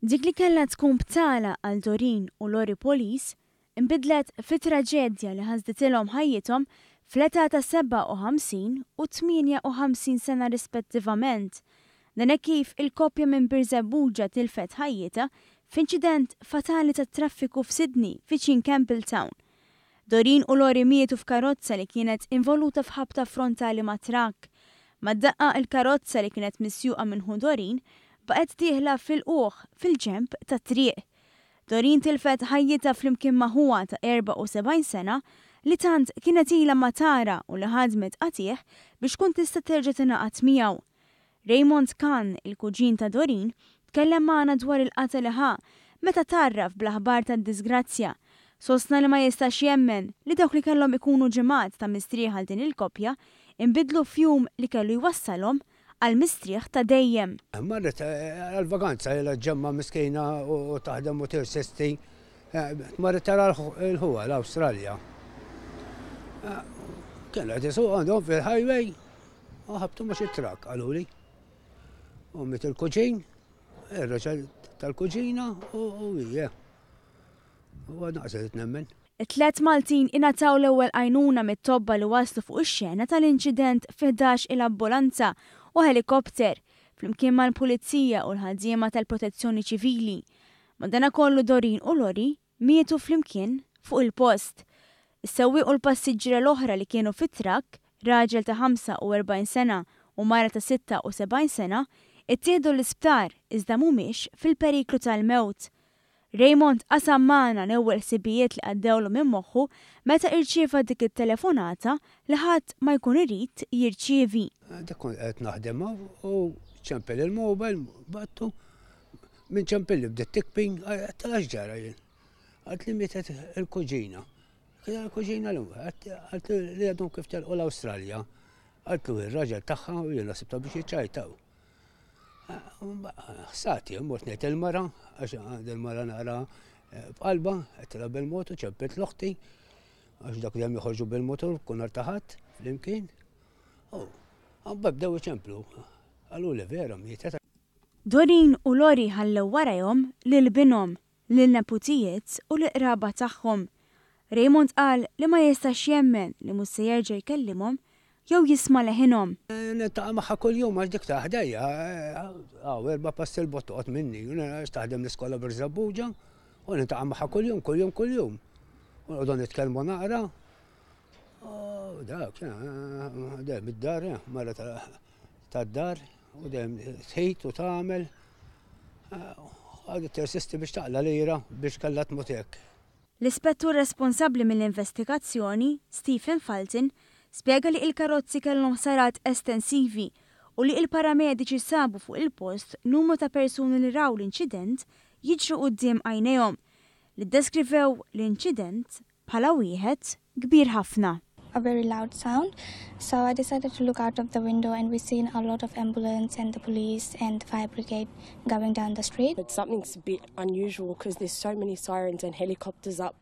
Dik li kellha tkun btala għal Doreen u Lori Police inbidlet fi traġedja li ħasditilhom ħajjithom fl-età ta' 57 u 58 sena rispettivament. Dan kif il-koppja minn Birzebbuġa tilfet ħajjita f'inċident fatali ta' traffiku f'Sydney fiċin Campbelltown. Doreen u Lori mietu f'karozza li kienet involuta f'ħabta frontali ma' trakk. Mad-daqqa il-karozza li kienet misjuqa minħu Doreen baqgħet tieħla fil-qoħ fil-ġemp ta' triq. Doreen tilfet ħajjita flimkien maħuwa ta' 74 sena li tant kienet ilha ma tara u li ħadmet qatih biex tkun tista' terġa' tingħaqad miegħu. Raymond Kahn, il-kuġin ta' Doreen, tkellem magħna dwar il-qatel li ħa meta tarraf bl-aħbar tad-disgrazzja. Sostna li ma jistax jemmen li dawk li kellhom ikunu ġimgħat ta' mistrieħ għal din il-koppja inbidlu f'jum li kellu jwassalhom għal mistrieħ ta' dejjem. Marret għal-vaganza li ġemma miskejna u taħdem u tirsesti. Marret tara l-ħuwa l-Awstralja. Kien għed jisuq għandhom fil-highway u ħabtu mux it-trak għaluli. U mit il-kuġin, il-raġal tal-kuġina u hija. U għadnaqset nemmen. It-tlet Maltin ingħataw l-ewwel għajnuna mit-tobba li waslu fuq ix-xena tal-inċident f'11 il-ambulanza u helikopter flimkien mal-pulizija u l-ħaddiema tal-protezzjoni ċivili. Madankollu Doreen u Lori mietu flimkien fuq il-post. Is-sewwieq u l-passiġġiera l-oħra li kienu fit-trakk, raġel ta' 45 sena u mara ta' 76 sena, ittieħdu l-isptar iżda mhumiex fil-periklu tal-mewt. Raymond qasam magħna l-ewwel sibijiet li għaddewlu minn moħħu meta irċieva dik it-telefonata li ħadd ma jkun irid jirċievi. Dak kont qed naħdem u ċempel il-mobile battu minn ċempel li bdiet tikping għax ġara jien. Għalt li mietet il-kuġina. Kien il-kuġina għalt li għadhom kif telqu l-Awstralja. Għalt lu ir-raġel tagħha u jien nasibta biex jiċċajtaw. Sati, mort nejt il-mara, għax il-mara naqra b'qalba, għettila bil-motu, ċeppet l-oħti, għax dak li għam jħorġu bil-motor, kun artaħat, fl-imkien. Għabba bdew ċemplu, għallu li vera mietet. Doreen u Lori ħallew warajhom lil-binhom, lil-neputijiet u l-qraba tagħhom. Raymond qal li ma jistax jemmen li mhux se jerġa' jkellimhom jew jisma' leħinhom. Niltaqa' magħha kuljum għax dik taħdejja, erba' passi l-bott toqgħod minni, għax taħdem l-iskola Birzebbuġa, u niltaqa' magħha kuljum. U nqogħdu nitkellmu naqra. Dak, dejjem id-dar, mara tad-dar, u dejjem tħejt u tagħmel. Għadu tersisti biex taqla lira biex kellha tmut hekk. L-ispettur responsabbli mill-investigazzjoni, Stephen Faltin, spjega li il-karozzi kellhom sarat estensivi u li il-paramediċi sabu fuq il-post numru ta' persuni li raw l-inċident jiġru quddiem għajnejhom li ddeskrivew l-inċident bħala wieħed kbir ħafna. A very loud sound, so I decided to look out of the window and we seen a lot of ambulance and the police and the fire brigade going down the street. It's something's a bit unusual because there's so many sirens and helicopters up